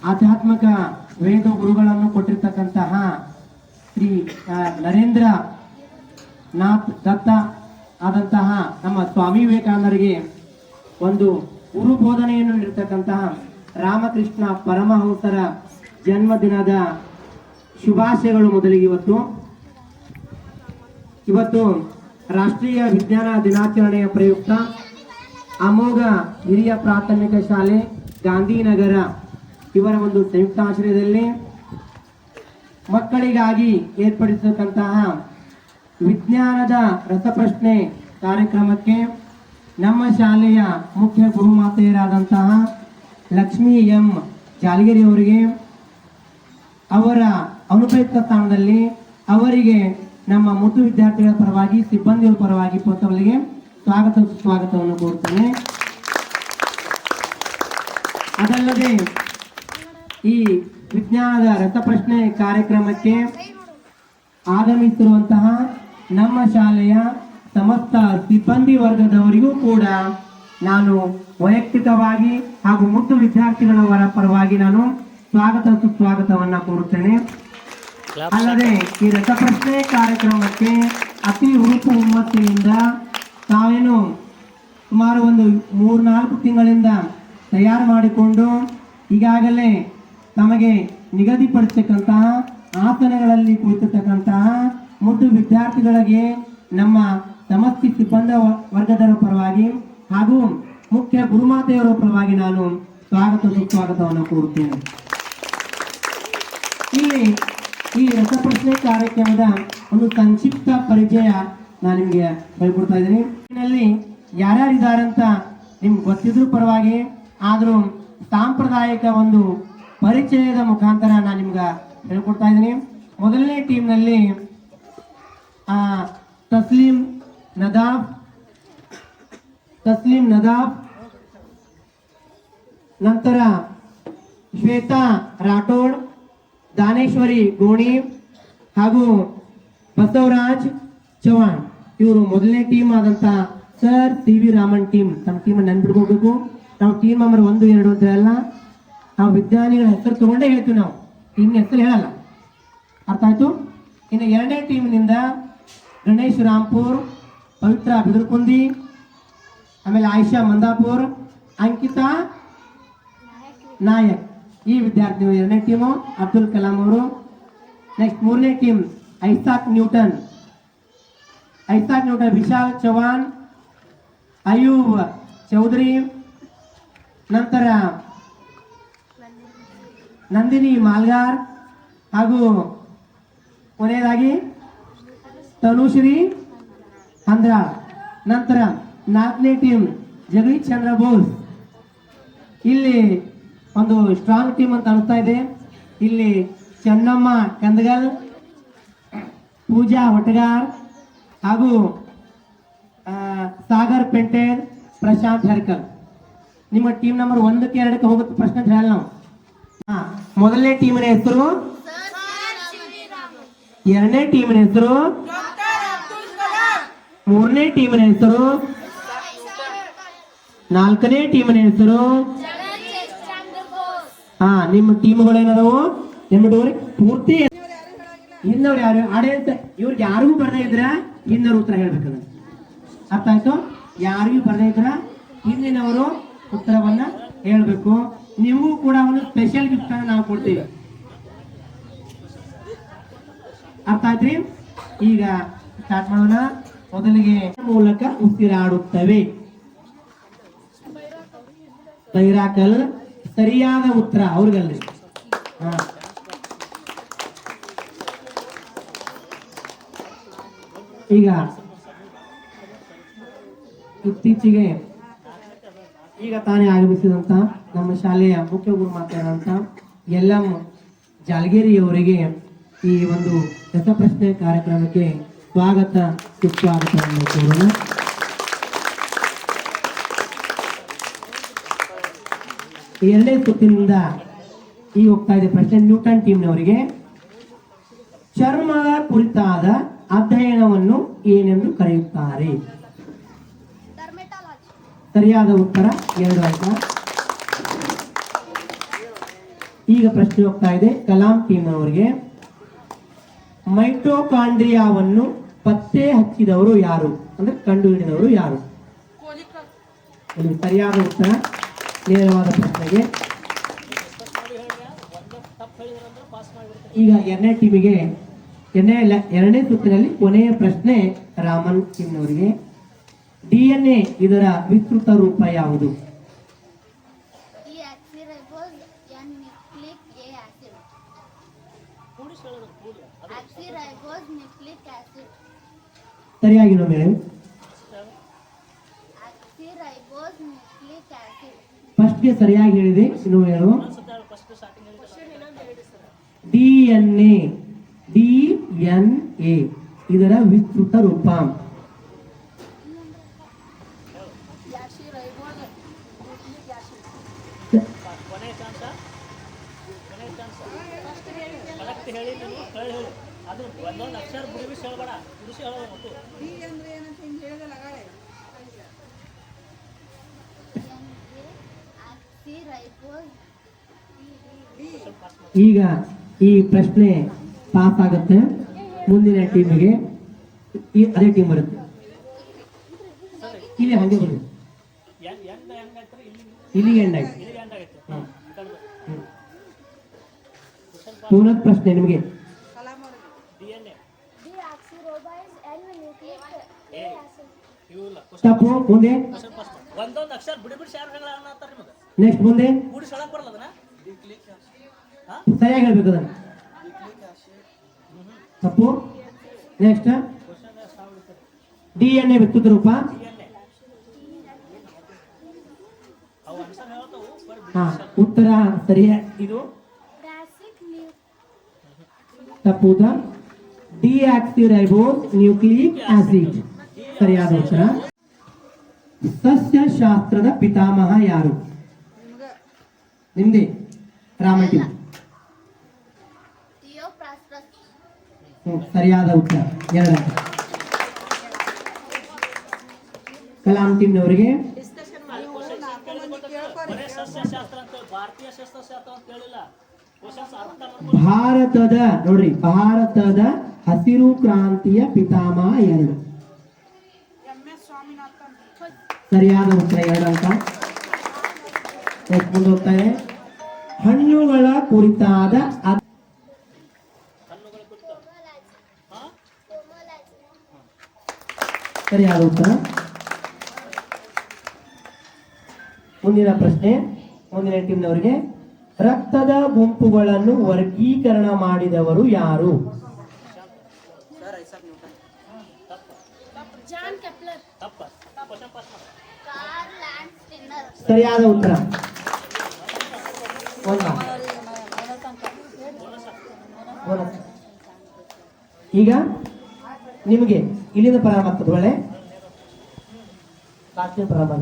ಆಧ್ಯಾತ್ಮಿಕ ವೇದ ಗುರುಗಳನ್ನು ಕೊಟ್ಟಿರ್ತಕ್ಕಂತಹ ಶ್ರೀ ನರೇಂದ್ರ ನಾಥ್ ದತ್ತ ಆದಂತಹ ನಮ್ಮ ಸ್ವಾಮಿ ವಿವೇಕಾನಂದರಿಗೆ ಒಂದು ಗುರು ಬೋಧನೆಯನ್ನು ನೀಡಿರ್ತಕ್ಕಂತಹ ರಾಮಕೃಷ್ಣ ಪರಮಹಂಸರ ಜನ್ಮದಿನದ ಶುಭಾಶಯಗಳು. ಮೊದಲಿಗೆ ಇವತ್ತು ರಾಷ್ಟ್ರೀಯ ವಿಜ್ಞಾನ ದಿನಾಚರಣೆಯ ಪ್ರಯುಕ್ತ ಅಮೋಘ ಹಿರಿಯ ಪ್ರಾಥಮಿಕ ಶಾಲೆ ಗಾಂಧಿನಗರ ಇವರ ಒಂದು ಸಂಯುಕ್ತಾಶ್ರಯದಲ್ಲಿ ಮಕ್ಕಳಿಗಾಗಿ ಏರ್ಪಡಿಸತಕ್ಕಂತಹ ವಿಜ್ಞಾನದ ರಸಪ್ರಶ್ನೆ ಕಾರ್ಯಕ್ರಮಕ್ಕೆ ನಮ್ಮ ಶಾಲೆಯ ಮುಖ್ಯ ಗುರುಮಾತೆಯರಾದಂತಹ ಲಕ್ಷ್ಮೀ ಎಂ ಜಾಲಗಿರಿ ಅವರಿಗೆ ಅವರ ಅನುಪಯುಕ್ತ ಸ್ಥಾನದಲ್ಲಿ ಅವರಿಗೆ ನಮ್ಮ ಮುದ್ದು ವಿದ್ಯಾರ್ಥಿಗಳ ಪರವಾಗಿ ಸಿಬ್ಬಂದಿಗಳ ಪರವಾಗಿ ಪೋತವರಿಗೆ ಸ್ವಾಗತವನ್ನು ಕೋರುತ್ತೇನೆ. ಅದಲ್ಲದೆ ಈ ವಿಜ್ಞಾನದ ರಸಪ್ರಶ್ನೆ ಕಾರ್ಯಕ್ರಮಕ್ಕೆ ಆಗಮಿಸಿರುವಂತಹ ನಮ್ಮ ಶಾಲೆಯ ಸಮಸ್ತ ಸಿಬ್ಬಂದಿ ವರ್ಗದವರಿಗೂ ಕೂಡ ನಾನು ವೈಯಕ್ತಿಕವಾಗಿ ಹಾಗೂ ಮುದ್ದು ವಿದ್ಯಾರ್ಥಿಗಳವರ ಪರವಾಗಿ ನಾನು ಸ್ವಾಗತವನ್ನ ಕೋರುತ್ತೇನೆ. ಅಲ್ಲದೆ ಈ ರಸಪ್ರಶ್ನೆ ಕಾರ್ಯಕ್ರಮಕ್ಕೆ ಅತಿ ಹುರುಪು ಹುಮ್ಮಸ್ಸಿನಿಂದ ತಾವೇನು ಸುಮಾರು ಒಂದು 3-4 ತಿಂಗಳಿಂದ ತಯಾರು ಮಾಡಿಕೊಂಡು ಈಗಾಗಲೇ ತಮಗೆ ನಿಗದಿಪಡಿಸತಕ್ಕಂತಹ ಆಸನಗಳಲ್ಲಿ ಕುಳಿತಕ್ಕಂತಹ ಮುದ್ದು ವಿದ್ಯಾರ್ಥಿಗಳಿಗೆ ನಮ್ಮ ಸಮಸ್ತ ಸಿಬ್ಬಂದಿ ವರ್ಗದವರ ಪರವಾಗಿ ಹಾಗೂ ಮುಖ್ಯ ಗುರುಮಾತೆಯವರ ಪರವಾಗಿ ನಾನು ಸ್ವಾಗತವನ್ನು ಕೋರುತ್ತೇನೆ. ಇಲ್ಲಿ ಈ ರಸಪ್ರಶ್ನೆ ಕಾರ್ಯಕ್ರಮದ ಒಂದು ಸಂಕ್ಷಿಪ್ತ ಪರಿಚಯ ನಾನು ನಿಮಗೆ ಹೇಳ್ಕೊಡ್ತಾ ಇದ್ದೀನಿ. ಇದರಲ್ಲಿ ಯಾರ್ಯಾರಿದ್ದಾರೆ ಅಂತ ನಿಮ್ಗೆ ಗೊತ್ತಿದ್ರು ಪರವಾಗಿ, ಆದರೂ ಸಾಂಪ್ರದಾಯಿಕ ಒಂದು ಪರಿಚಯದ ಮುಖಾಂತರ ನಾನು ನಿಮ್ಗೆ ಹೇಳ್ಕೊಡ್ತಾ ಇದ್ದೀನಿ. ಮೊದಲನೇ ಟೀಮ್ನಲ್ಲಿ ತಸ್ಲೀಂ ನದಾಫ್, ನಂತರ ಶ್ವೇತಾ ರಾಠೋಡ್, ದಾನೇಶ್ವರಿ ಗೋಣಿ ಹಾಗೂ ಬಸವರಾಜ್ ಚೌಹಾಣ್ ಇವರು ಮೊದಲನೇ ಟೀಮ್ ಆದಂತ ಸರ್ TV ರಾಮನ್ ಟೀಮ್. ನಮ್ಮ ಟೀಮ್ ನೆನ್ಬಿಡ್ಕೋಬೇಕು. ನಾವು ಟೀಮ್ ನಂಬರ್ 1, 2 ಅಂತ ಹೇಳಲ್ಲ, ನಾವು ವಿಜ್ಞಾನಿಗಳ ಹೆಸರು ತಗೊಂಡೇ ಹೇಳ್ತೀವಿ, ನಾವು ಟೀಮ್ ಹೆಸರು ಹೇಳಲ್ಲ. ಅರ್ಥ ಆಯ್ತು? ಇನ್ನು ಎರಡನೇ ಟೀಮ್ನಿಂದ ಗಣೇಶ್ ರಾಂಪುರ್, ಪವಿತ್ರ ಬಿದರ್ಕುಂದಿ, ಆಮೇಲೆ ಆಯಿಷಾ ಮಂದಾಪುರ್, ಅಂಕಿತಾ ನಾಯಕ್ ಈ ವಿದ್ಯಾರ್ಥಿಗಳು ಎರಡನೇ ಟೀಮು. ಅಬ್ದುಲ್ ಕಲಾಂ ಅವರು. ನೆಕ್ಸ್ಟ್ ಮೂರನೇ team Isaac Newton, Vishal Chauhan, Ayub Chaudhary, ನಂತರ ನಂದಿನಿ ಮಾಲ್ಗಾರ್ ಹಾಗೂ ಕೊನೆಯದಾಗಿ ತನುಶ್ರೀ ಹಂದ್ರಾಳ್. ನಂತರ ನಾಲ್ಕನೇ ಟೀಮ್ ಜಗದೀಶ್ ಚಂದ್ರ ಬೋಸ್. ಇಲ್ಲಿ ಒಂದು ಸ್ಟ್ರಾಂಗ್ ಟೀಮ್ ಅಂತ ಅನಿಸ್ತಾ ಇದೆ. ಇಲ್ಲಿ ಚೆನ್ನಮ್ಮ ಕಂದಗಲ್, ಪೂಜಾ ಹೊಟಗಾರ್ ಹಾಗೂ ಸಾಗರ್ ಪೆಂಟೇರ್, ಪ್ರಶಾಂತ್ ಹರ್ಕಲ್. ನಿಮ್ಮ ಟೀಮ್ ನಂಬರ್ 1ಕ್ಕೆ 2ಕ್ಕೆ ಹೋಗುತ್ತೆ ಪ್ರಶ್ನೆ ಹೇಳ ನಾವು. ಮೊದಲನೇ ಟೀಮಿನ ಹೆಸರು, ಎರಡನೇ ಟೀಮಿನ ಹೆಸರು, ಮೂರನೇ ಟೀಮಿನ ಹೆಸರು, ನಾಲ್ಕನೇ ಟೀಮಿನ ಹೆಸರು. ನಿಮ್ಮ ಟೀಮ್ಗಳೇನದವು ನೆನ್ಬಿಟ್ಟವ್ರಿ ಪೂರ್ತಿ. ಹಿಂದವ್ರು ಯಾರು ಆಡೇ ಅಂತ ಇವ್ರಿಗೆ ಯಾರಿಗೂ ಬರ್ದೇ ಇದ್ರ ಹಿಂದವ್ರು ಉತ್ತರ ಹೇಳ್ಬೇಕದ. ಅರ್ಥ ಆಯ್ತು? ಯಾರಿಗೂ ಬರ್ದೇ ಇದ್ರ ಹಿಂದಿನವರು ಉತ್ತರವನ್ನ ಹೇಳ್ಬೇಕು. ನಿಮಗೂ ಕೂಡ ಒಂದು ಸ್ಪೆಷಲ್ ಗಿಫ್ಟ್ ಅನ್ನ ನಾವು ಕೊಡ್ತೀವಿ. ಅರ್ಥ ಆಯ್ತ್ರಿ? ಈಗ ಸ್ಟಾರ್ಟ್ ಮಾಡೋಣ. ಮೊದಲಿಗೆ ಮೂಲಕ ಉಸಿರಾಡುತ್ತವೆ. ಬೈರಾಕಲ್ ಸರಿಯಾದ ಉತ್ತರ ಅವ್ರಿಗಲ್ರಿ. ಈಗ ಇತ್ತೀಚೆಗೆ ಈಗ ತಾನೇ ಆಗಮಿಸಿದಂತ ನಮ್ಮ ಶಾಲೆಯ ಮುಖ್ಯ ಗುರುಮಾತೆಯಾದಂತ LM ಜಾಲಗಿರಿ ಅವರಿಗೆ ಈ ಒಂದು ರಸಪ್ರಶ್ನೆ ಕಾರ್ಯಕ್ರಮಕ್ಕೆ ಸುಸ್ವಾಗತವನ್ನು ಕೋರೋಣ. ಎರಡನೇ ಸುತ್ತಿನಿಂದ ಈ ಹೋಗ್ತಾ ಇದೆ ಪ್ರಶ್ನೆ. ನ್ಯೂಟನ್ ಟೀಮ್ನವರಿಗೆ ಚರ್ಮದ ಕುರಿತಾದ ಅಧ್ಯಯನವನ್ನು ಏನೆಂದು ಕರೆಯುತ್ತಾರೆ? ಸರಿಯಾದ ಉತ್ತರ 2 ಅಂಕ. ಈಗ ಪ್ರಶ್ನೆ ಹೋಗ್ತಾ ಇದೆ ಕಲಾಂ ಟೀಮ್ ಅವರಿಗೆ. ಮೈಟೋಕಾಂಡ್ರಿಯಾವನ್ನು ಪತ್ತೆ ಹಚ್ಚಿದವರು ಯಾರು ಅಂದ್ರೆ ಕಂಡು ಹಿಡಿದವರು ಯಾರು? ಇಲ್ಲಿ ಸರಿಯಾದ ಉತ್ತರ ನೇರವಾದ ಪ್ರಶ್ನೆಗೆ. ಈಗ ಎರಡನೇ ಟೀಮಿಗೆ ಎರಡನೇ ಸುತ್ತಿನಲ್ಲಿ ಕೊನೆಯ ಪ್ರಶ್ನೆ ರಾಮನ್ ಟೀಮ್ನವರಿಗೆ. DNA ಇದರ ವಿಸ್ತೃತ ರೂಪ ಯಾವುದು? ಸರಿಯಾಗಿ ಮೇಡಮ್ ಫಸ್ಟ್ಗೆ ಸರಿಯಾಗಿ ಹೇಳಿದೆ. ಇನ್ನು ಹೇಳು. DNA ಇದರ ವಿಸ್ತೃತ ರೂಪ. ಈಗ ಈ ಪ್ರಶ್ನೆ ಪಾಸ್ ಆಗುತ್ತೆ. ಮುಂದಿನ ಟೀಮಿಗೆ ಅದೇ ಟೀಮ್ ಬರುತ್ತೆ. ಇಲ್ಲಿ ಹಂಗೆ ಬರುತ್ತೆ, ಇಲ್ಲಿಗೆ ಎಂಡ್ ಆಯ್ತು. ಪುನಃ ಪ್ರಶ್ನೆ ನಿಮಗೆ. ತಪ್ಪು. ಮುಂದೆ ನೆಕ್ಸ್ಟ್ ಮುಂದೆ ಸರಿಯಾಗಿ ಹೇಳ್ಬೇಕು ಅದನ್ನ. ತಪ್ಪು. ನೆಕ್ಸ್ಟ್ DNA ವಿಸ್ತೃತ ರೂಪ. ಉತ್ತರ ಸರಿಯ ಇದು ತಪ್ಪು. ಡಿಆಕ್ಸಿರೈಬೋಸ್ ನ್ಯೂಕ್ಲಿಯಿಕ್ ಆಸಿಡ್ ಸರಿಯಾದ ಉತ್ತರ. ಸಸ್ಯಶಾಸ್ತ್ರದ ಪಿತಾಮಹ ಯಾರು? ನಿಮ್ದೆ ರಾಮನ್ ಟೀಮ್. ಸರಿಯಾದ ಉತ್ತರ 2. ಕಲಾಂ ಟೀಮ್ನವರಿಗೆ ಭಾರತದ ನೋಡ್ರಿ ಭಾರತದ ಹಸಿರು ಕ್ರಾಂತಿಯ ಪಿತಾಮಹ ಯಾರು? ಸರಿಯಾದ ಉತ್ತರ 2 ಅಂಕ. ಮುಂದೆ ಹೋಗ್ತಾರೆ. ಹಣ್ಣುಗಳ ಕುರಿತಾದ ಸರಿಯಾದ ಉತ್ತರ. ಮುಂದಿನ ಪ್ರಶ್ನೆ ಮುಂದಿನ ಟೀಮ್ನವರಿಗೆ. ರಕ್ತದ ಗುಂಪುಗಳನ್ನು ವರ್ಗೀಕರಣ ಮಾಡಿದವರು ಯಾರು? ಸರಿಯಾದ ಉತ್ತರ. ಈಗ ನಿಮಗೆ ಇಲ್ಲಿಂದ ಪ್ರಾರಂಭ ಆಗ್ತದೆ. ಒಳ್ಳೆ ಪ್ರಾರಂಭ.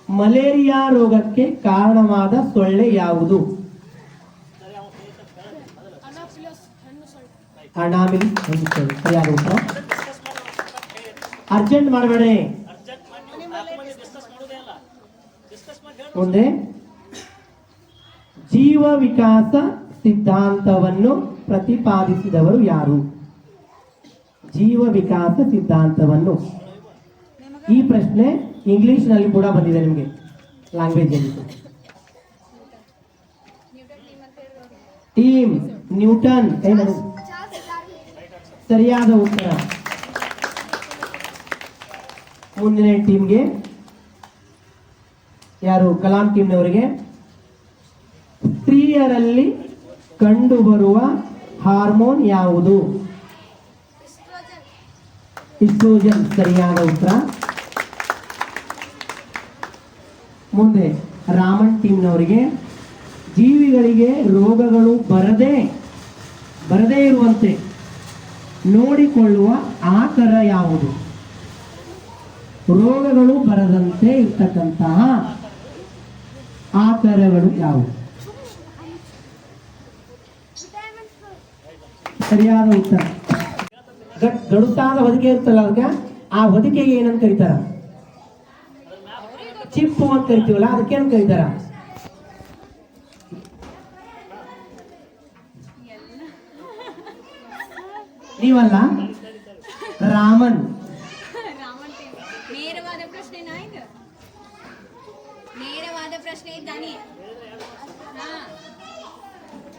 ಮಲೇರಿಯಾ ರೋಗಕ್ಕೆ ಕಾರಣವಾದ ಸೊಳ್ಳೆ ಯಾವುದು? ಅನಾಮಿಲಿ. ಸರಿಯಾದ ಉತ್ತರ. ಅರ್ಜೆಂಟ್ ಮಾಡಬೇಡಿ. ಮುಂದೆ ಜೀವ ವಿಕಾಸ ಸಿದ್ಧಾಂತವನ್ನು ಪ್ರತಿಪಾದಿಸಿದವರು ಯಾರು? ಜೀವ ವಿಕಾಸ ಸಿದ್ಧಾಂತವನ್ನು. ಈ ಪ್ರಶ್ನೆ ಇಂಗ್ಲಿಷ್ ನಲ್ಲಿ ಕೂಡ ಬಂದಿದೆ ನಿಮಗೆ, ಲ್ಯಾಂಗ್ವೇಜ್ ಅಲ್ಲಿ. ಟೀಮ್ ನ್ಯೂಟನ್ ಸರಿಯಾದ ಉತ್ತರ. ಮುಂದಿನ ಟೀಮ್ಗೆ ಯಾರು? ಕಲಾಂ ಟೀಮ್ನವರಿಗೆ. ಸ್ತ್ರೀಯರಲ್ಲಿ ಕಂಡುಬರುವ ಹಾರ್ಮೋನ್ ಯಾವುದು? ಈಸ್ಟ್ರೋಜನ್ ಸರಿಯಾದ ಉತ್ತರ. ಮುಂದೆ ರಾಮನ್ ಟೀಮ್ನವರಿಗೆ. ಜೀವಿಗಳಿಗೆ ರೋಗಗಳು ಬರದೇ ಇರುವಂತೆ ನೋಡಿಕೊಳ್ಳುವ ಆಕಾರ ಯಾವುದು? ರೋಗಗಳು ಬರದಂತೆ ಇರ್ತಕ್ಕಂತಹ ಆಕಾರಗಳು ಯಾವುವು? ಸರಿಯಾದ ಉತ್ತರ. ಗಡುಸಾದ ಹೊದಿಕೆ ಇರ್ತಲ್ಲ, ಅದಕ್ಕೆ ಆ ಹೊದಿಕೆಗೆ ಏನಂತ ಕರೀತಾರ? ಚಿಪ್ಪು ಅಂತ ಕರಿತೀವಲ್ಲ, ಅದಕ್ಕೆ ಏನು ಕರೀತಾರ? ನೀವಲ್ಲ ರಾಮನ್. ನೇರವಾದ ಪ್ರಶ್ನೆನಾ ಇದು? ನೇರವಾದ ಪ್ರಶ್ನೆ ಇದ್ದಾನೆ.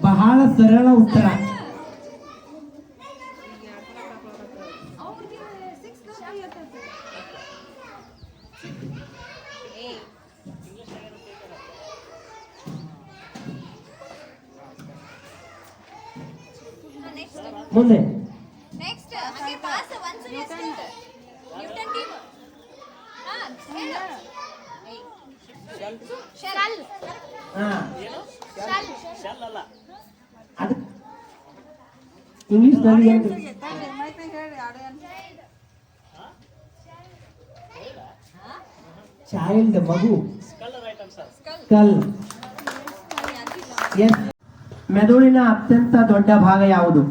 ಬಹಳ ಸರಳ ಉತ್ತರ. ಮುಂದೆ ನೆಕ್ಸ್ಟ್ ಹಾಗೆ ಪಾಸ್ ಒಂದು ನ್ಯೂಟನ್ ಟೀಮ್. ಹೇಳು. ಶೆಲ್. ಅದು ಇಂಗ್ಲಿಷ್ ನಲ್ಲಿ ಚೈಲ್ಡ್ ಮಗು. ಸ್ಕಲ್. ಎಸ್. ಮೆದುಳಿನ ಅತ್ಯಂತ ದೊಡ್ಡ ಭಾಗ ಯಾವುದು?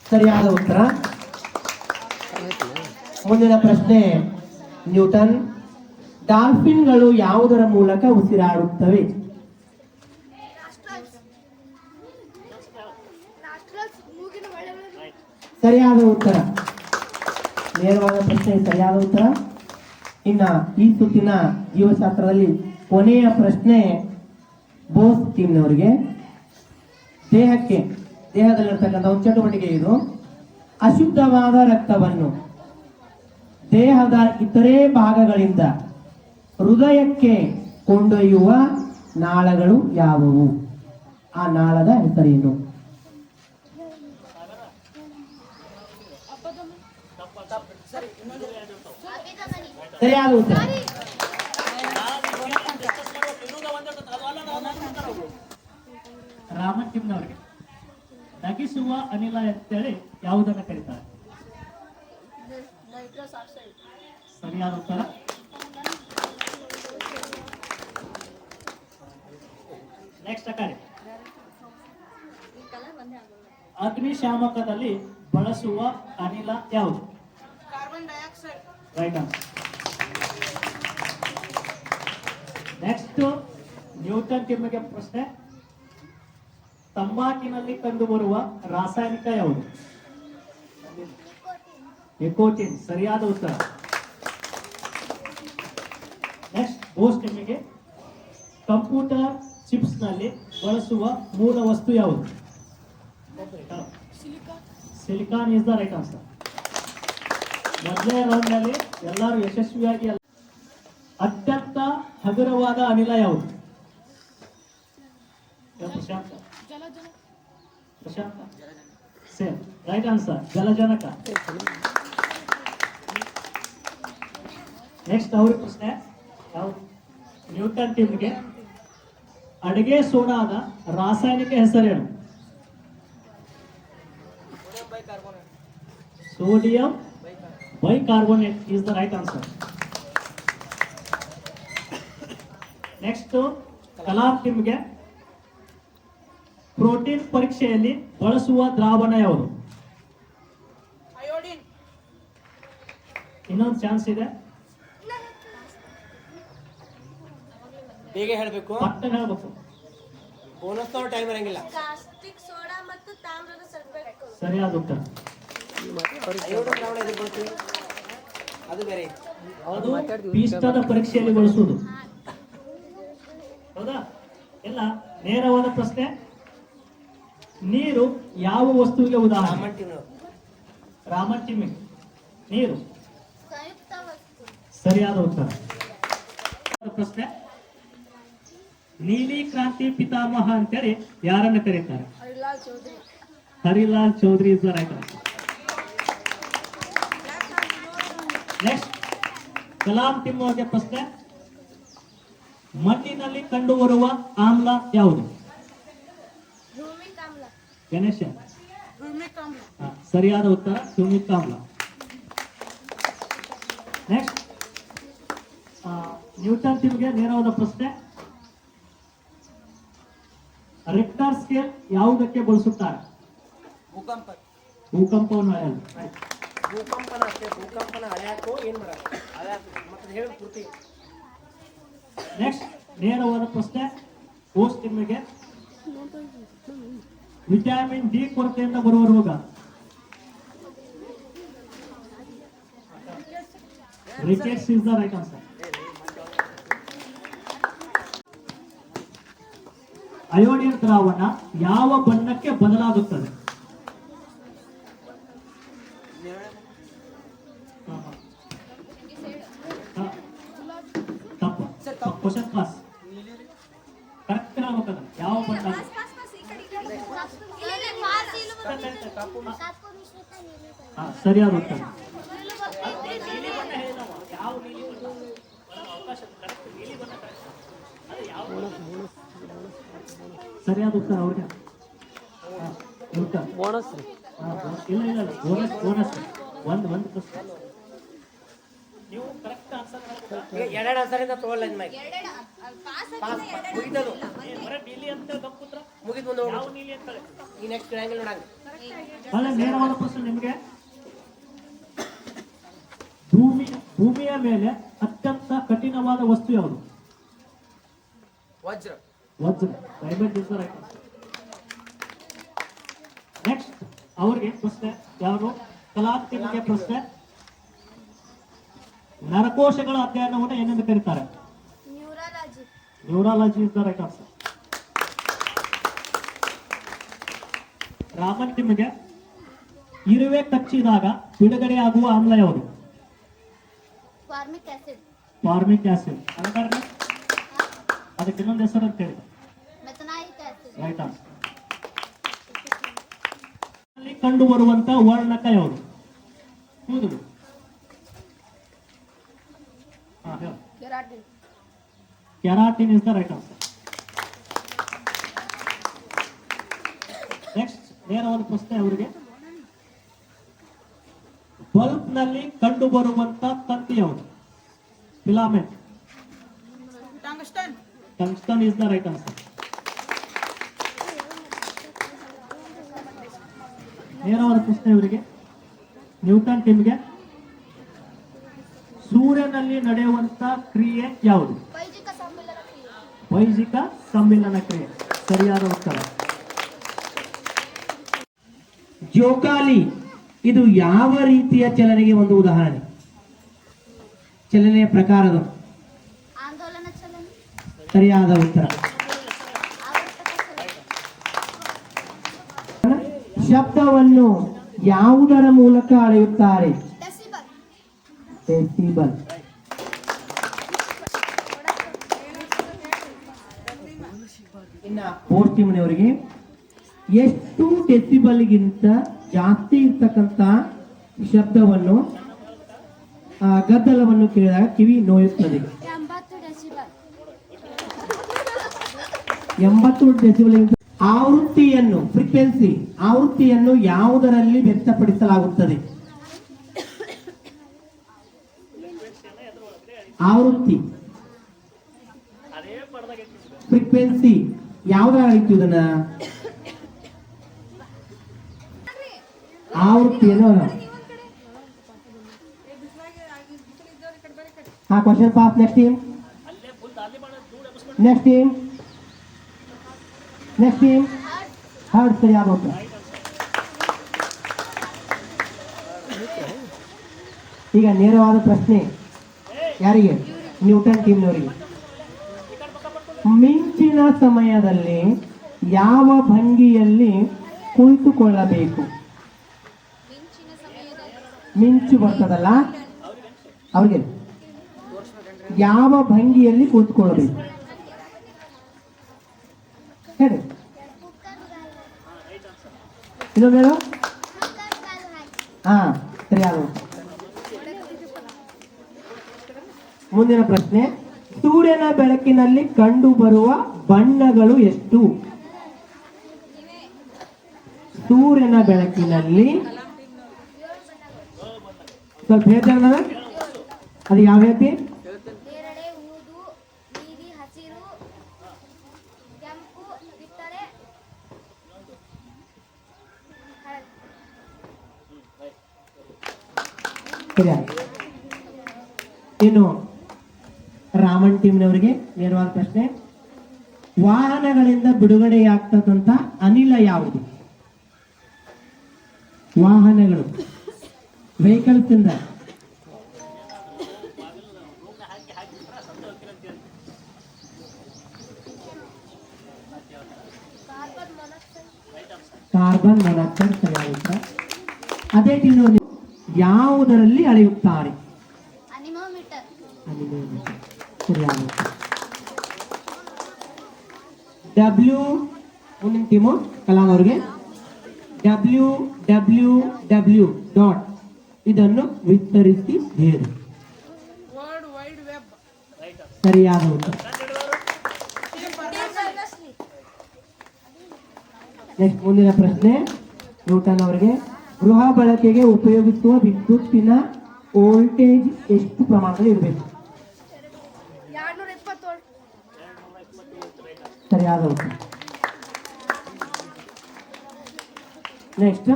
ಸರಿಯಾದ ಉತ್ತರ. ಮುಂದಿನ ಪ್ರಶ್ನೆ ನ್ಯೂಟನ್. ಡಾಲ್ಫಿನ್ಗಳು ಯಾವುದರ ಮೂಲಕ ಉಸಿರಾಡುತ್ತವೆ? ಸರಿಯಾದ ಉತ್ತರ. ನೇರವಾದ ಪ್ರಶ್ನೆ, ಸರಿಯಾದ ಉತ್ತರ. ಇನ್ನ ಈ ಸುತ್ತಿನ ಜೀವಶಾಸ್ತ್ರದಲ್ಲಿ ಕೊನೆಯ ಪ್ರಶ್ನೆ ಬೋಸ್ ಟೀಮ್ನವರಿಗೆ. ದೇಹದಲ್ಲಿರ್ತಕ್ಕಂಥ ಒಂದು ಚಟುವಟಿಕೆ ಇದು. ಅಶುದ್ಧವಾದ ರಕ್ತವನ್ನು ದೇಹದ ಇತರೆ ಭಾಗಗಳಿಂದ ಹೃದಯಕ್ಕೆ ಕೊಂಡೊಯ್ಯುವ ನಾಳಗಳು ಯಾವುವು? ಆ ನಾಳದ ಹೆಸರೇನು? ಸರಿಯಾದ ಉತ್ತರ. ರಾಮನ್ ಟೀಮ್ನವರಿಗೆ ನಗಿಸುವ ಅನಿಲ ಅಂತೇಳಿ ಯಾವುದನ್ನು ಕರೀತಾರೆ? ಸರಿಯಾದ ಉತ್ತರ. ನೆಕ್ಸ್ಟ್ ಕಾರ್ಯ ಅಗ್ನಿಶಾಮಕದಲ್ಲಿ ಬಳಸುವ ಅನಿಲ ಯಾವುದು? Carbon dioxide. Right answer. Next Newton ಟೀಮ್ಗೆ ಪ್ರಶ್ನೆ. ತಂಬಾಕಿನಲ್ಲಿ ಕಂಡುಬರುವ ರಾಸಾಯನಿಕ ಯಾವುದು? ನಿಕೋಟಿನ್. ಸರಿಯಾದ ಉತ್ತರ. ನೆಕ್ಸ್ಟ್ ಬೋಸ್ ಟೀಮ್ಗೆ ಕಂಪ್ಯೂಟರ್ ಚಿಪ್ಸ್ ನಲ್ಲಿ ಬಳಸುವ ಮೂಲ ವಸ್ತು ಯಾವುದು? Silicon is the right answer. ಮೊದಲನೇ ರೌಂಡ್ ನಲ್ಲಿ ಎಲ್ಲರೂ ಯಶಸ್ವಿಯಾಗಿ. ಅತ್ಯಂತ ಹಗುರವಾದ ಅನಿಲ ಯಾವುದು? ಪ್ರಶಾಂತ. Same right answer. ಜಲಜನಕ. ನೆಕ್ಸ್ಟ್ ಅವ್ರಿಗೆ ಪ್ರಶ್ನೆ. ನ್ಯೂಟನ್ ಟೀಮ್ಗೆ ಅಡಿಗೆ ಸೋಡಾದ ರಾಸಾಯನಿಕ ಹೆಸರೇನು? Sodium bicarbonate is the right answer. Next Kalam ಟೀಮ್ಗೆ ಪ್ರೋಟೀನ್ ಪರೀಕ್ಷೆಯಲ್ಲಿ ಬಳಸುವ ದ್ರಾವಣ ಯಾವುದು? ಅಯೋಡಿನ್. ಇನ್ನೊಂದು ಚಾನ್ಸ್ ಇದೆ, ಬೇಗ ಹೇಳಬೇಕು, ಪಟ್ಟಣ ಹೇಳ್ಬೇಕು. ಬೋನಸ್ ಟೈಮ್ ಇರಂಗಿಲ್ಲ. ಕಾಸ್ಟಿಕ್ ಸೋಡಾ ಮತ್ತು ತಾಮ್ರದ ಸಲ್ಫೇಟ್. ಸರಿಯಾದ ಉತ್ತರ. ಅದು ಬೇರೆ. ಅದು ಪಿಷ್ಟದ ಪರೀಕ್ಷೆಯಲ್ಲಿ ಬಳಸುವುದು. ಹೌದಾ? ಎಲ್ಲ ನೇರವಾದ ಪ್ರಶ್ನೆ. ನೀರು ಯಾವ ವಸ್ತುವಿಗೆ ಉದಾಹರಣೆ? ರಾಮನ್ ಟೀಮಿಗೆ ನೀರು ಸರಿಯಾದ ಉತ್ತರ. ಪ್ರಶ್ನೆ. ನೀಲಿ ಕ್ರಾಂತಿ ಪಿತಾಮಹ ಅಂತೇಳಿ ಯಾರನ್ನ ಕರೀತಾರೆ? Harilal Chaudhary is the right answer. Next Kalam team ಅವರಿಗೆ ಪ್ರಶ್ನೆ. ಮಣ್ಣಿನಲ್ಲಿ ಕಂಡುಬರುವ ಆಮ್ಲ ಯಾವುದು? ಗಣೇಶ. ಸರಿಯಾದ ಉತ್ತರ ಹ್ಯೂಮಿಕ್ ಆಮ್ಲ. ನೆಕ್ಸ್ಟ್ ನ್ಯೂಟನ್ ಟೀಮ್ಗೆ ನೇರವಾದ ಪ್ರಶ್ನೆ. ರಿಕ್ಟರ್ ಸ್ಕೇಲ್ ಯಾವುದಕ್ಕೆ ಬಳಸುತ್ತಾರೆ? ಭೂಕಂಪವನ್ನು ಅಳೆಯಲು. ಭೂಕಂಪನ ಅಳ್ಯಾಕೋ ಏನ್ ಮಾಡ ಮತ್ತೆ ಹೇಳಿ ಪೂರ್ತಿ. ನೆಕ್ಸ್ಟ್ ನೇರವಾದ ಪ್ರಶ್ನೆ ಬೋಸ್ ಟೀಮ್ಗೆ ವಿಟಮಿನ್ ಡಿ ಕೊರತೆಯಿಂದ ಬರುವ ರೋಗ. Rickets is the right answer. Iodine ದ್ರಾವಣ ಯಾವ ಬಣ್ಣಕ್ಕೆ ಬದಲಾಗುತ್ತದೆ? ತಪ್ಪು. Question pass. ಕರೆಕ್ಟ್ ಆಗ್ಬೇಕಲ್ಲ. ಯಾವ ಬಣ್ಣ? ಪಾಸ್ ಪಾಸ್ ಪಾಸ್ ಈ ಕಡೆ ಇಲ್ಲ ಪಾಸ್ ಇಲ್ಲ ಸರಿಯಾದ ಉತ್ತರ. ಸರಿಯಾದ ಉತ್ತರ ಅವ್ರಿಗೆ. ಬೋನಸ್ ಇಲ್ಲ ಇಲ್ಲ ಬೋನಸ್ ಬೋನಸ್ ಒಂದು ಪ್ರಶ್ನೆ ನೀವು ಕರೆಕ್ಟ್ ಆನ್ಸರ್ ಎರಡು ಆನ್ಸರಿಂದ ತಗೊಳ್ಳ ಎರಡೆರಡು ಪಾಸ್ ಪಾಸ್ ಆಗಿಲ್ಲ ಮುಗಿದದು ನೀಲಿ ಅಂತ ಗಪ್ಪುತ್ರ ಮುಗಿದ್ ಮುಂದೆ ಯಾವ ನೀಲಿ ಅಂತಾರೆ? ಈ ನೆಕ್ಸ್ಟ್ ಆಂಗಲ್ ನೋಡಂಗ ಒಳ್ಳೆ ನೇರವಾದ ಪ್ರಶ್ನೆ ನಿಮಗೆ. ಭೂಮಿಯ ಮೇಲೆ ಅತ್ಯಂತ ಕಠಿಣವಾದ ವಸ್ತು ಯಾವುದು? ವಜ್ರ. ವಜ್ರ. Diamond is the right answer. Next ಅವ್ರಿಗೆ ಪ್ರಶ್ನೆ ಯಾರು? ಕಲಾತ್ಮಕ ಪ್ರಶ್ನೆ. ನರಕೋಶಗಳ ಅಧ್ಯಯನವನ್ನು ಏನೆಂದು ಕರೀತಾರೆ? Neurology neurology is the right answer. Raman ನಿಮಗೆ ಇರುವೆ ಕಚ್ಚಿದಾಗ ಬಿಡುಗಡೆಯಾಗುವ ಆಮ್ಲ ಯಾವುದು? Formic acid formic acid. ಅದಕ್ಕೆ ಇನ್ನೊಂದು ಹೆಸರು ಅಂತ ಹೇಳಿ. ಮೆಥನಾಯಿಕ್ ಆಸಿಡ್ ರೈಟ್ ಆನ್ಸರ್. ಅಲ್ಲಿ ಕಂಡು ಬರುವಂತ ವರ್ಣಕ ಯಾವುದು? ಕೂದಲು. Keratin keratin is the right answer. Next ನೇರವಾದ ಪ್ರಶ್ನೆ ಅವರಿಗೆ. ಬಲ್ಬ್ ನಲ್ಲಿ ಕಂಡು ಬರುವಂತ ತಂತಿ ಯಾವುದು? Filament. Tungsten. Tungsten is the right answer. ನೇರವಾದ ಪ್ರಶ್ನೆ ಇವರಿಗೆ. ನ್ಯೂಟನ್ ಟೀಮ್ಗೆ ಸೂರ್ಯನಲ್ಲಿ ನಡೆಯುವಂತ ಕ್ರಿಯೆ ಯಾವುದು? ವೈದಿಕ ಸಮ್ಮಿಲನ ಕ್ರಿಯೆ ವೈದಿಕ ಸಮ್ಮಿಲನ ಕ್ರಿಯೆ. ಸರಿಯಾದ ಉತ್ತರ. ಜೋಕಾಲಿ ಇದು ಯಾವ ರೀತಿಯ ಚಲನೆಗೆ ಒಂದು ಉದಾಹರಣೆ? ಚಲನೆಯ ಪ್ರಕಾರದ ಆಂದೋಲನ ಚಲನೆ ಸರಿಯಾದ ಉತ್ತರ. ಶಬ್ದವನ್ನು ಯಾವುದರ ಮೂಲಕ ಅಳೆಯುತ್ತಾರೆ? Decibel decibel. ಇನ್ನ ಫೋರ್ತ್ ಟೀಮ್ನವರಿಗೆ ಎಷ್ಟು ಡೆಸಿಬಲ್ಗಿಂತ ಜಾಸ್ತಿ ಇರ್ತಕ್ಕಂಥ ಶಬ್ದವನ್ನು ಗದ್ದಲವನ್ನು ಕೇಳಿದಾಗ ಕಿವಿ ನೋಯುತ್ತದೆ? 80 ಡೆಸಿಬಲ್ 80 ಡೆಸಿಬಲ್. ಆವೃತ್ತಿಯನ್ನು ಫ್ರೀಕ್ವೆನ್ಸಿ ಆವೃತ್ತಿಯನ್ನು ಯಾವುದರಲ್ಲಿ ವ್ಯಕ್ತಪಡಿಸಲಾಗುತ್ತದೆ? ಆವೃತ್ತಿ ಫ್ರೀಕ್ವೆನ್ಸಿ ಯಾವ್ದ್ರ ಅಳಿತು? ಇದನ್ನ ಆವೃತ್ತಿಯನ್ನು ಹಾ question pass. Next team next team next team heard. ಸರಿಯಾದ ಉತ್ತರ. ಈಗ ನೇರವಾದ ಪ್ರಶ್ನೆ ಯಾರಿಗೆ? ನ್ಯೂಟನ್ ಟೀಮ್ನವರಿಗೆ. ಮಿಂಚಿನ ಸಮಯದಲ್ಲಿ ಯಾವ ಭಂಗಿಯಲ್ಲಿ ಕುಳಿತುಕೊಳ್ಳಬೇಕು? ಮಿಂಚಿನ ಸಮಯದಲ್ಲಿ ಮಿಂಚು ಬರ್ತದಲ್ಲ ಅವ್ರಿಗೆ ಯಾವ ಭಂಗಿಯಲ್ಲಿ ಕುಳಿತುಕೊಳ್ಳಬೇಕು ಹೇಳಿ. ಇನ್ನೊಮ್ಮೆ ಹೇಳು. ಹಾ ಸರಿಯಾದ ಉತ್ತರ. ಮುಂದಿನ ಪ್ರಶ್ನೆ. ಸೂರ್ಯನ ಬೆಳಕಿನಲ್ಲಿ ಕಂಡು ಬರುವ ಬಣ್ಣಗಳು ಎಷ್ಟು? ಸೂರ್ಯನ ಬೆಳಕಿನಲ್ಲಿ ಸ್ವಲ್ಪ ಹೇಳ್ತಾರ ಅದು ಯಾವ ಹೇಳ್ತಿ? ನೇರಳೆ, ಊದು, ನೀಲಿ, ಹಸಿರು, ಕೆಂಪು, ಕಿತ್ತಳೆ, ಸರಿಯಾದ. ಇನ್ನು ರಾಮನ್ ಟೀಮ್ನವರಿಗೆ ನೇರವಾದ ಪ್ರಶ್ನೆ. ವಾಹನಗಳಿಂದ ಬಿಡುಗಡೆಯಾಗ್ತದಂತ ಅನಿಲ ಯಾವುದು? ವಾಹನಗಳು, ವೆಹಿಕಲ್ಸ್ ಇಂದ. ಕಾರ್ಬನ್ ಮೊನಾಕ್ಸೈಡ್ ಸರಿಯಾಗುತ್ತೆ. ಅದೇ ತಿನ್ನೋದು ಯಾವುದರಲ್ಲಿ ಅಳೆಯುತ್ತಾರೆ? ಅನಿಮೋಮೀಟರ್. ಸರಿಯಾಗುತ್ತೆ. ಡಬ್ಲ್ಯೂ ಮುಂದಿನ ಟೀಮು ಕಲಾಂ ಅವರಿಗೆ www. ಇದನ್ನು ವಿಸ್ತರಿಸಿ ಹೇಳಿ. World wide web. ಸರಿಯಾದ ಉತ್ತರ. ನೆಕ್ಸ್ಟ್ ಮುಂದಿನ ಪ್ರಶ್ನೆ ನ್ಯೂಟನ್ ಅವರಿಗೆ. ಗೃಹ ಬಳಕೆಗೆ ಉಪಯೋಗಿಸುವ ವಿದ್ಯುತ್ತಿನ ವೋಲ್ಟೇಜ್ ಎಷ್ಟು ಪ್ರಮಾಣದಲ್ಲಿ ಇರಬೇಕು? 220 ಸರಿಯಾದ ಉತ್ತರ. ನೆಕ್ಸ್ಟ್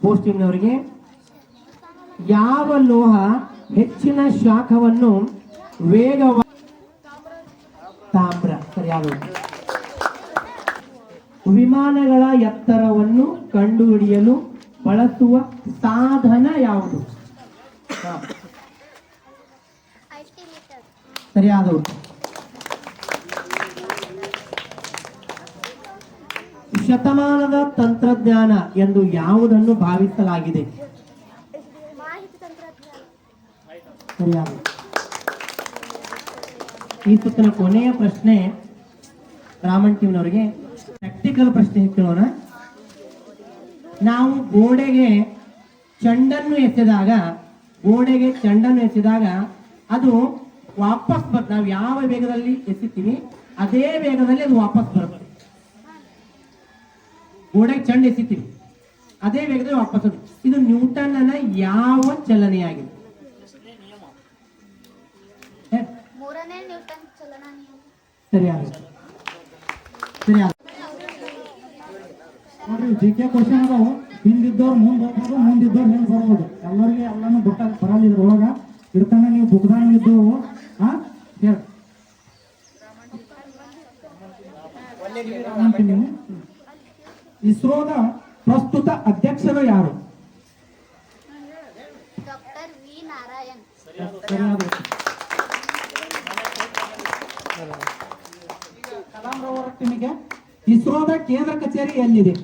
ಪೋಸ್ಟಿಂಗ್ ಅವರಿಗೆ. ಯಾವ ಲೋಹ ಹೆಚ್ಚಿನ ಶಾಖವನ್ನು ತಾಮ್ರ. ಸರಿಯಾದ ಉತ್ತರ. ವಿಮಾನಗಳ ಎತ್ತರವನ್ನು ಕಂಡುಹಿಡಿಯಲು ಬಳಸುವ ಸಾಧನ ಯಾವುದು? ಅಲ್ಟಿಮೀಟರ್. ಸರಿಯಾದ ಉತ್ತರ. ಶತಮಾನದ ತಂತ್ರಜ್ಞಾನ ಎಂದು ಯಾವುದನ್ನು ಭಾವಿಸಲಾಗಿದೆ? ಮಾಹಿತಿ ತಂತ್ರಜ್ಞಾನ. ಸರಿಯಾದ. ಈ ಸುತ್ತಿನ ಕೊನೆಯ ಪ್ರಶ್ನೆ ರಾಮನ್ ಟೀಮ್ನವರಿಗೆ. ಪ್ರಾಕ್ಟಿಕಲ್ ಪ್ರಶ್ನೆ ಕೇಳೋಣ. ನಾವು ಗೋಡೆಗೆ ಚೆಂಡನ್ನು ಎಸೆದಾಗ ಅದು ವಾಪಸ್ ಬರುತ್ತೆ. ನಾವು ಯಾವ ವೇಗದಲ್ಲಿ ಎಸಿತೀವಿ ಅದೇ ವೇಗದಲ್ಲಿ ಅದು ವಾಪಸ್ ಬರುತ್ತೆ. ಗೋಡೆಗೆ ಚೆಂಡು ಎಸಿತೀವಿ ಅದೇ ವೇಗದಲ್ಲಿ ವಾಪಸ್ ಬರುತ್ತೆ. ಇದು ನ್ಯೂಟನ್ನ ಯಾವ ಚಲನೆಯಾಗಿದೆ? ಮೂರನೇ ನ್ಯೂಟನ್ ಚಲನಾ ನಿಯಮ. ಸರಿಯಾದ. ನೋಡ್ರಿ ಜಿಕೆ ಕ್ವಶನ್ ಅದಾವು. ಹಿಂದಿದ್ದವ್ರು ಮುಂದೆ ಹೋಗ್ಬೋದು, ಮುಂದಿದ್ದವ್ರು ಹಿಂದೆ ಬರ್ಬೋದು. ಎಲ್ಲರಿಗೆ ಎಲ್ಲಾನು ಬರಲ್ಲ ಇದ್ರೊಳಗ. ಇಡ್ತಾನೆ ನೀವು ಬುಕ್ದಾಗಿದ್ದು ಹೇಳಿ. ಇಸ್ರೋದ ಪ್ರಸ್ತುತ ಅಧ್ಯಕ್ಷರು ಯಾರು? Doctor V Narayan. ಕಲಾಂ ರವರ ಟೀಮಿಗೆ. ಇಸ್ರೋದ ಕೇಂದ್ರ ಕಚೇರಿ ಎಲ್ಲಿದೆ?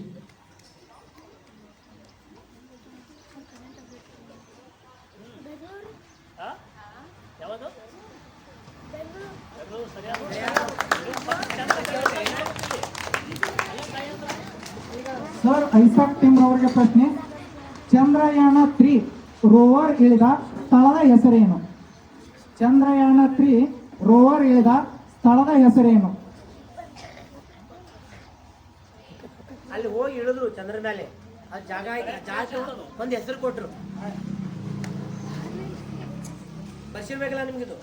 ಸರ್ ಐಸಾಕ್ ಟೀಮ್ ಅವರಿಗೆ ಪ್ರಶ್ನೆ. ಚಂದ್ರಯಾನ 3 ರೋವರ್ ಇಳಿದ ಸ್ಥಳದ ಹೆಸರೇನು? ಚಂದ್ರಯಾನ 3 ರೋವರ್ ಇಳಿದ ಸ್ಥಳದ ಹೆಸರೇನು? ಅಲ್ಲಿ ಹೋಗಿ ಇಳಿದ್ರು ಚಂದ್ರ ಮೇಲೆ. ಆ ಜಾಗ ಒಂದು ಹೆಸರು ಕೊಟ್ರು. ಬರ್ಸಿರ್ಬೇಕಲ್ಲ ನಿಮ್ಗಿದು.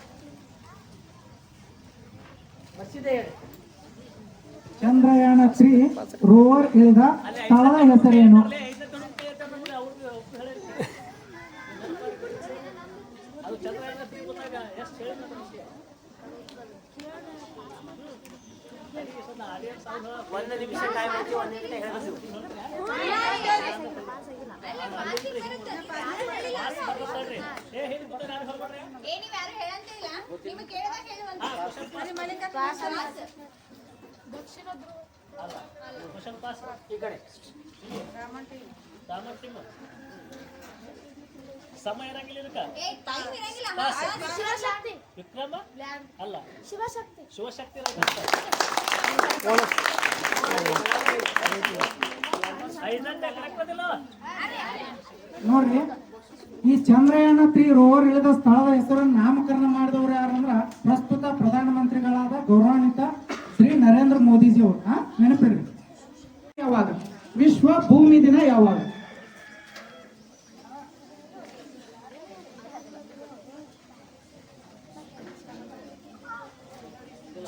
ಬರ್ಸಿದೆ ಹೇಳಿ. ಚಂದ್ರಯಾನ 3 ರೋವರ್ ಇಳಿದ ಸ್ಥಳದ ಹೆಸರೇನು? ಒಂದು ನಿಮಿಷ ಟೈಮ್ ಆಯ್ತು. 1 ನಿಮಿಷ ಹೇಳಬೇಕು. ಈ ಕಡೆ ಸಮಯ ಇರಂಗಿಲ್ಲ ಇದಕ್ಕ. ಶಿವಶಕ್ತಿ. ವಿಕ್ರಮ ಅಲ್ಲ, ಶಿವಶಕ್ತಿ. ಶಿವಶಕ್ತಿ ಐದಂತೆ ಕರೆಕ್ಟ್ ಬಂದಿಲ್ಲ. ನೋಡ್ರಿ, ಈ ಚಂದ್ರಯಾನ 3 ರೋವರ್ ಇಳಿದ ಸ್ಥಳದ ಹೆಸರನ್ನು ನಾಮಕರಣ ಮಾಡಿದವರು ಯಾರಂದ್ರ ಪ್ರಸ್ತುತ ಪ್ರಧಾನಮಂತ್ರಿಗಳಾದ ಗೌರವಾನ್ವಿತ ಶ್ರೀ ನರೇಂದ್ರ ಮೋದಿಜಿ ಅವರು. ನೆನಪಿಡ್ರಿ. ಯಾವಾಗ ವಿಶ್ವ ಭೂಮಿ ದಿನ ಯಾವಾಗ?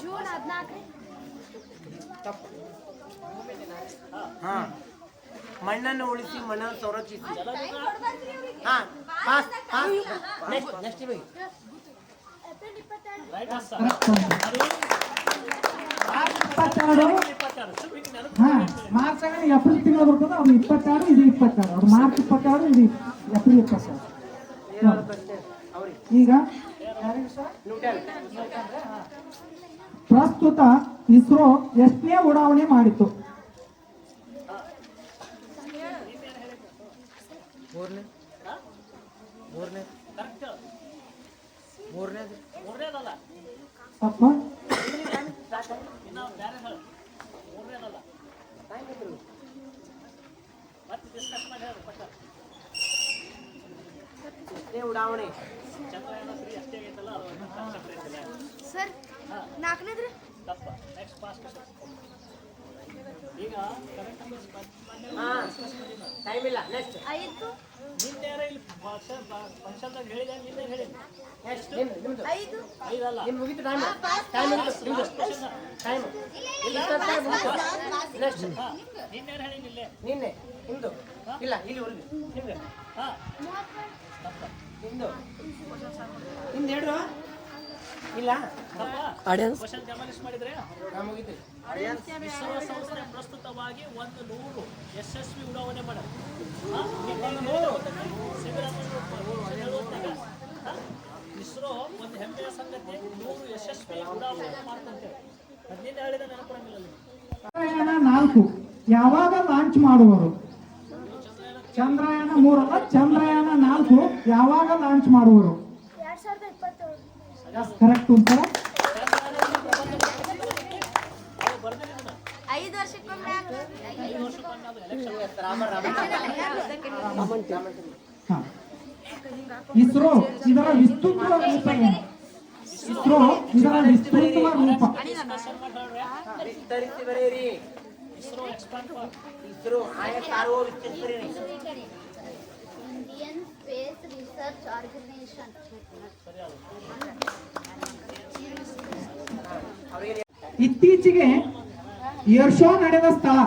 ಜೂನ್ 14. ಮಣ್ಣನ್ನು ಉಳಿಸಿ ಮಣ್ಣನ್ನು ಸಂರಕ್ಷಿಸಿ. Next April 22. Right answer. Correct. ಅದು 22 22 ಸುಮ್ಮನೆ ನೆನಪು ಹಾ ಮಾರ್ಚ್ ಆಗ ಏಪ್ರಿಲ್ ತಿಂಗಳು ಬರ್ತದೆ ಅದು 22 ಇದು 22 ಅದು ಮಾರ್ಚ್ 22 ಇದು ಏಪ್ರಿಲ್ 22 ಈಗ ಪ್ರಸ್ತುತ ಇಸ್ರೋ ಎಷ್ಟನೇ ಉಡಾವಣೆ ಮಾಡಿತು? ಕರೆಕ್ಟ್ ಮೂರನೇದಲ್ಲ ತಪ್ಪ ಇನ್ನು ಬೇರೆ ಹೇಳು ಮೂರನೇದಲ್ಲ ಮತ್ತೆ ಡಿಸ್ಕಸ್ ಮಾಡಿ ಹೇಳು ಪಟ್ಟ ಉಡಾವಣೆ ಚಂದ್ರಯಾನ 3 ಅಷ್ಟೇ ಆಗೈತಲ್ಲ ಅದು ಕಾನ್ಸೆಪ್ಟ್ ಐತಲ್ಲ ಸರ್ ನಾಲ್ಕನೇದ್ರಿ ತಪ್ಪ ನೆಕ್ಸ್ಟ್ ಪಾಸ್ ಈಗ ಕರೆಂಟ್ ಟೈಮ್ ಇಲ್ಲ ನೆಕ್ಸ್ಟ್ 5 ನಿನ್ನೆ ಇಲ್ಲಿ ಫಂಕ್ಷನ್ದಾಗ ಹೇಳಿದೆ ನಿನ್ನೆ ಹೇಳಿದೆ ನೆಕ್ಸ್ಟ್ ನಿಮ್ದು 5 ಐದಲ್ಲ ನಿಮ್ ಮುಗಿತು ಟೈಮ್ ಟೈಮ್ ಟೈಮ್ ನೆಕ್ಸ್ಟ್ ನಿನ್ನೆ ಹೇಳಿನಿಲ್ಲ ನಿನ್ನೆ ನಿಮ್ದು ಇಲ್ಲ ಇಲ್ಲಿವರೆಗೆ ನಿಮ್ಗೆ ಹಾ 32 ತಪ್ಪ ನಿಮ್ದು ನಿಮ್ದು ಹೇಳ್ರು ಇಲ್ಲ ತಪ್ಪ ಕ್ವಶನ್ ಗಮನಿಸಿ ಮಾಡಿದ್ರೆ ಮುಗಿತು ಇಸ್ರೋ ಸಂಸ್ಥೆ ಪ್ರಸ್ತುತವಾಗಿ 100 ಯಶಸ್ವಿ ಉಡಾವಣೆ ಮಾಡಿದೆ ಇಸ್ರೋ ಒಂದು ಹೆಮ್ಮೆಯ ಸಂಗತಿ 100 ಯಶಸ್ವಿ ಉಡಾವಣೆ ಮಾಡ್ತಂತೆ ಹದಿನೈದು ಹೇಳಿದ ನೆನಪರಂಗಿಲ್ಲ ಚಂದ್ರಯಾನ 4 ಯಾವಾಗ ಲಾಂಚ್ ಮಾಡುವರು? ಚಂದ್ರಯಾನ 3 ಅಲ್ಲ, ಚಂದ್ರಯಾನ 4 ಯಾವಾಗ ಲಾಂಚ್ ಮಾಡುವರು? 2027 ಕರೆಕ್ಟ್ ಉತ್ತರ. 5 ವರ್ಷಕ್ಕೊಮ್ಮೆ ಹಾ. ಇಸ್ರೋ ಇದರ ವಿಸ್ತೃತ ರೂಪ ಏನು? ಇಸ್ರೋ ಇದರ ವಿಸ್ತೃತ ರೂಪ ವಿಸ್ತರಿಸಿ ಬರೆಯಿರಿ ಇಸ್ರೋ ಎಕ್ಸ್ಪಾಂಡ್ ಇಸ್ರೋ ಆಯತಾರೋ ವಿಸ್ತರಿಸಿರಿ ಇಂಡಿಯನ್ ಸ್ಪೇಸ್ ರಿಸರ್ಚ್ ಆರ್ಗನೈಸೇಷನ್ ಇತ್ತೀಚೆಗೆ ಏರ್ ಶೋ ನಡೆದ ಸ್ಥಳ.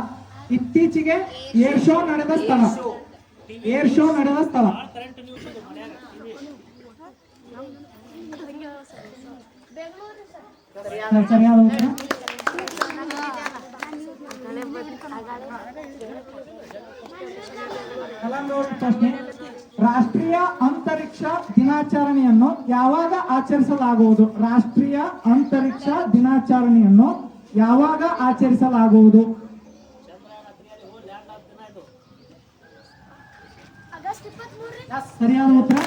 ಇತ್ತೀಚೆಗೆ ಏರ್ ಶೋ ನಡೆದ ಸ್ಥಳ. ಏರ್ ಶೋ ನಡೆದ ಸ್ಥಳ. ಕರೆಂಟ್ ನ್ಯೂಸ್ ಇದು ಮನ್ಯಾಗ ಬೆಂಗಳೂರು ಸರ್ ಸರಿಯಾದ ಉತ್ತರ. ಪ್ರಶ್ನೆ. ರಾಷ್ಟ್ರೀಯ ಅಂತರಿಕ್ಷ ದಿನಾಚರಣೆಯನ್ನು ಯಾವಾಗ ಆಚರಿಸಲಾಗುವುದು? ರಾಷ್ಟ್ರೀಯ ಅಂತರಿಕ್ಷ ದಿನಾಚರಣೆಯನ್ನು ಯಾವಾಗ ಆಚರಿಸಲಾಗುವುದು? ಆಗಸ್ಟ್ 23 ಸರಿಯಾದ ಉತ್ತರ.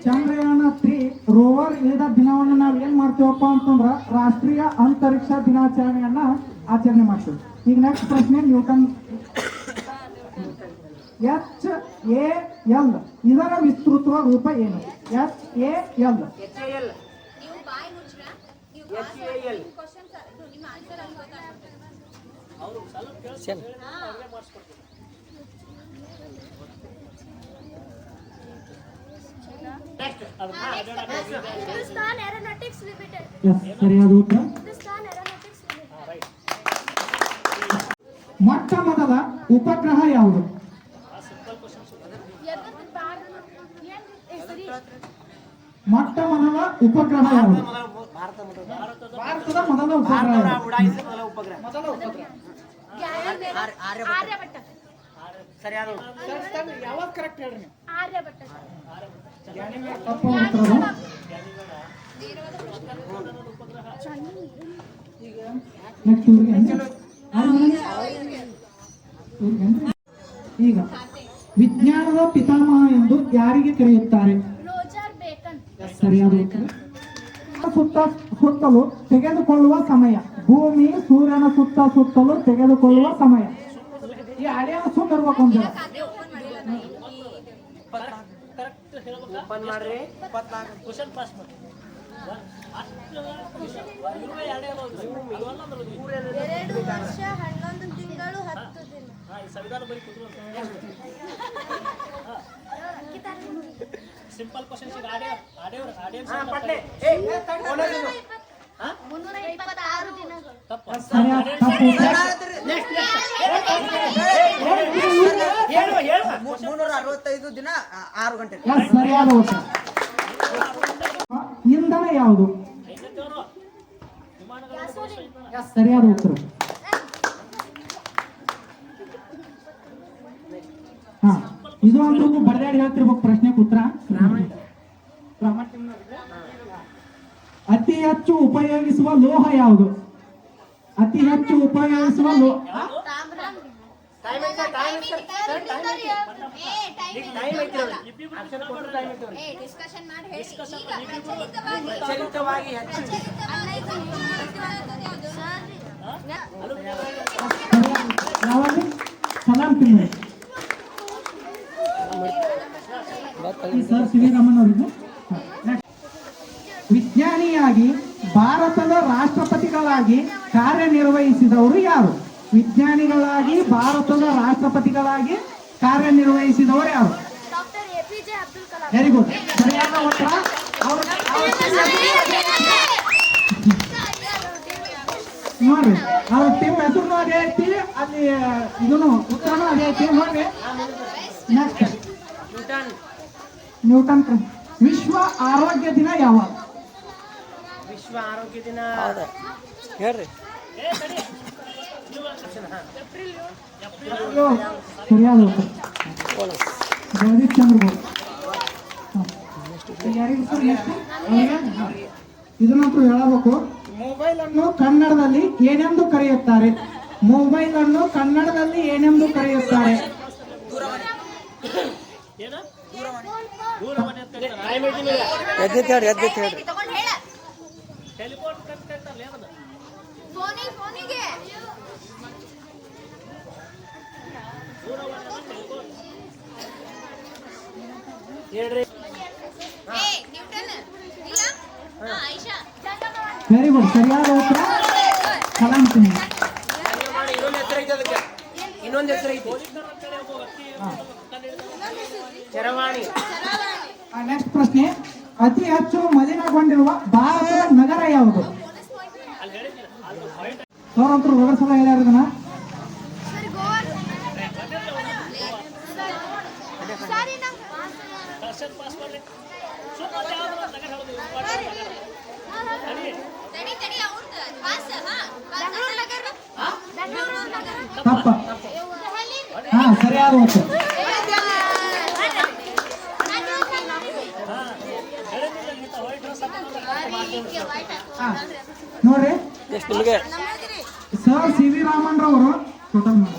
ಚಂದ್ರಯಾನ 3 ರೋವರ್ ಇಳಿದ ದಿನವನ್ನು ನಾವು ಏನ್ ಮಾಡ್ತೀವಪ್ಪ ಅಂತಂದ್ರ ರಾಷ್ಟ್ರೀಯ ಅಂತರಿಕ್ಷ ದಿನಾಚರಣೆಯನ್ನ ಆಚರಣೆ ಮಾಡ್ತೀವಿ. ಈಗ ನೆಕ್ಸ್ಟ್ ಪ್ರಶ್ನೆ. ನ್ಯೂಟನ್ HAL ಇದರ ವಿಸ್ತೃತ ರೂಪ ಏನು? HAL HAL ನೀವು ಬಾಯಿ ಮುಚ್ಚ್ರಾ ನೀವು HAL ಕ್ವೆಶ್ಚನ್ ಸರ್ ಇದು ನಿಮ್ಮ ಆನ್ಸರ್ ಅನ್ಬೇಕಾ ಅವರು ಸ್ವಲ್ಪ ಕೇಳಿಸಿ ಅವ್ರಿಗೆ ಮಾಡಿಸ್ಕೊಡ್ತೀವಿ ಹಿಂದೂಸ್ತಾನ್ ಏರೋನಾಟಿಕ್ಸ್ ಲಿಮಿಟೆಡ್ ಸರಿಯಾದ ಉತ್ತರ. ಹಿಂದೂಸ್ತಾನ್ ಏರೋನಾಟಿಕ್ಸ್ ಲಿಮಿಟೆಡ್ ರೈಟ್ ಮೊಟ್ಟ ಮೊದಲ ಉಪಗ್ರಹ ಯಾವುದು? ಸಿಂಪಲ್ ಕ್ವಶನ್ಸ್ ಎದಕ್ಕೆ ಬಾರ್ ಏನ್ ಸರಿ ಮೊಟ್ಟ ಮೊದಲ ಉಪಗ್ರಹ ಯಾವುದು? ಭಾರತದ ಮೊದಲ ಉಪಗ್ರಹ ಯಾವುದು? ಉಡಾಯಿಸಿದ ಮೊದಲ ಉಪಗ್ರಹ ಆರ್ಯಭಟ್ಟ ಸರಿಯಾದ ಯಾವಾಗ ಕರೆಕ್ಟ್ ಹೇಳ್ರಿ ನೀವು? ಆರ್ಯಭಟ್ಟ ತಪ್ಪು ಉತ್ತರ ಅದು. Next ಇವ್ರಿಗೆ ಹೆಂಗೆ? ಈಗ ವಿಜ್ಞಾನದ ಪಿತಾಮಹ ಎಂದು ಯಾರಿಗೆ ಕರೆಯುತ್ತಾರೆ? ರೋಜರ್ ಬೇಕನ್ ಸರಿಯಾದ ಉತ್ತರ. ಸುತ್ತಲೂ ತೆಗೆದುಕೊಳ್ಳುವ ಸಮಯ. ಭೂಮಿ ಸೂರ್ಯನ ಸುತ್ತಲೂ ತೆಗೆದುಕೊಳ್ಳುವ ಸಮಯ. ಈ ಹಳೆಯ ಸುಂದರ್ಬೇಕು ಅಂತ ಕರೆಕ್ಟ್ ಹೇಳ್ಬೇಕಾ ಓಪನ್ ಮಾಡ್ರಿ 24 ಕ್ವಶನ್ ಪಾಸ್ ಮಾಡಿ ಅಷ್ಟು ಇರುವೆ ಎರಡೇ ಅಲ್ಲ 2 ವರ್ಷ 11 ತಿಂಗಳು 10 ದಿನ ಈ ಸಂವಿಧಾನ ಬರೀ ಕೂತ್ರು ಸಿಂಪಲ್ ಕ್ವಶನ್ಸ್ ಈಗ ಹಾ ಪಟ್ನೆ ಓನರ್ ಇದು 326 ದಿನಗಳು ತಪ್ಪ ಸರಿಯಾದ ತಪ್ಪು ಉತ್ತರ. ಹೇಳು 365 ದಿನ 6 ಗಂಟೆ. ಸರಿಯಾದ ಉತ್ತರ. ಇಂಧನ ಯಾವುದು? ಐದನೇದವ್ರು ಎಸ್ ಸರಿಯಾದ ಉತ್ತರ. ಹಾ ಇದು ಅಂತೂ ಬಡದಾಡಿ ಹೇಳ್ತಿರ್ಬೇಕು ಪ್ರಶ್ನೆಗೆ ಉತ್ತರ. ಅತಿ ಹೆಚ್ಚು ಉಪಯೋಗಿಸುವ ಲೋಹ ಯಾವುದು? ಅತಿ ಹೆಚ್ಚು ಉಪಯೋಗಿಸುವ ಲೋಹ ಡಿಸ್ಕಷನ್ ಮಾಡಿ ಹೇಳಿ. ಪ್ರಚಲಿತವಾಗಿ ಯಾವಾಗ ಸಲಾಂ ತಿಮ್ಮೆ ಸರ್ ಸಿ ವಿ ರಾಮನ್ ಅವರಿಗೆ. ವಿಜ್ಞಾನಿಯಾಗಿ ಭಾರತದ ರಾಷ್ಟ್ರಪತಿಗಳಾಗಿ ಕಾರ್ಯನಿರ್ವಹಿಸಿದವರು ಯಾರು? ವಿಜ್ಞಾನಿಗಳಾಗಿ ಭಾರತದ ರಾಷ್ಟ್ರಪತಿಗಳಾಗಿ ಕಾರ್ಯನಿರ್ವಹಿಸಿದವರು ಯಾರು? Doctor APJ Abdul Kalam. Very good, ಸರಿಯಾದ ಉತ್ತರ. ನೋಡ್ರಿ ಅವ್ರ ಟೀಮ್ ಹೆಸರು ಅದೇ ಐತಿ, ಅಲ್ಲಿ ಇದನ್ನು ಉತ್ತರನೂ ಅದೇ ಐತಿ ನೋಡ್ರಿ. Next Newton. ವಿಶ್ವ ಆರೋಗ್ಯ ದಿನ ಯಾವಾಗ? ವಿಶ್ವ ಆರೋಗ್ಯ ದಿನ ಹೇಳ್ರಿ. ಸರಿಯಾದ ಉತ್ತರ ಜಗದೀಶ್ ಚಂದ್ರ ಬೋಸ್. ಯಾರಿಗೂ ಸರ್ ಎಷ್ಟು? ಇದನ್ನಂತೂ ಹೇಳಬೇಕು. ಮೊಬೈಲ್ ಅನ್ನು ಕನ್ನಡದಲ್ಲಿ ಏನೆಂದು ಕರೆಯುತ್ತಾರೆ? ಮೊಬೈಲ್ ಅನ್ನು ಕನ್ನಡದಲ್ಲಿ ಏನೆಂದು ಕರೆಯುತ್ತಾರೆ? ಏನು ದೂರವಾಣಿ ಅಂತ ಕರೀತಾರ. ಎದ್ದಿತ್ತು ಹೇಳ್ರಿ. ತಗೊಂಡ್ ಹೇಳ. ಟೆಲಿಫೋನ್ ಅಂತ ಕರೀತಾರಲ್ಲ ಏನದು? ಫೋನಿಗೆ ದೂರವಾಣಿ ಟೆಲಿಫೋನ್. ಹೇಳ್ರಿ. ನ್ಯೂಟನ್ ಇಲ್ಲ ಆಯಿಷಾ. ವೆರಿ ಗುಡ್, ಸರಿಯಾದ ಉತ್ತರ ಕಲಾಂ ತಿಮ್ಮೆ. ಇನ್ನೊಂದು ಹೆಸರು ಐತಿ ಚರವಾಣಿ. ನೆಕ್ಸ್ಟ್ ಪ್ರಶ್ನೆ. ಅತಿ ಹೆಚ್ಚು ಮಲಿನಗೊಂಡಿರುವ ಭಾರತದ ನಗರ ಯಾವುದು? ಅವರಂತರೂ ಒಗರ್ ಸಲ ಹೇಳ್ಯಾರ ಇದನ್ನ. ಸರಿ ಗೋವಾ. ಸರಿ ದರ್ಶನ್ ಪಾಸ್ ಮಾಡ್ರಿ. ಸುಮ್ಮನೆ ಯಾವ್ದು ನಗರ ಹೇಳೋದು ತಡಿ ಅವ್ರದ್ದು ಪಾಸ್. ಬೆಂಗಳೂರು ನಗರ. ತಪ್ಪ. ಹಾ ಸರಿಯಾದ ಉತ್ತರ. ಹಾ ನೋಡ್ರಿ ಎಷ್ಟು ನಿಮಗೆ? ಸರ್ ಸಿ ವಿ ರಾಮನ್ ರವರು ಟೋಟಲ್ ಮಾಡಿ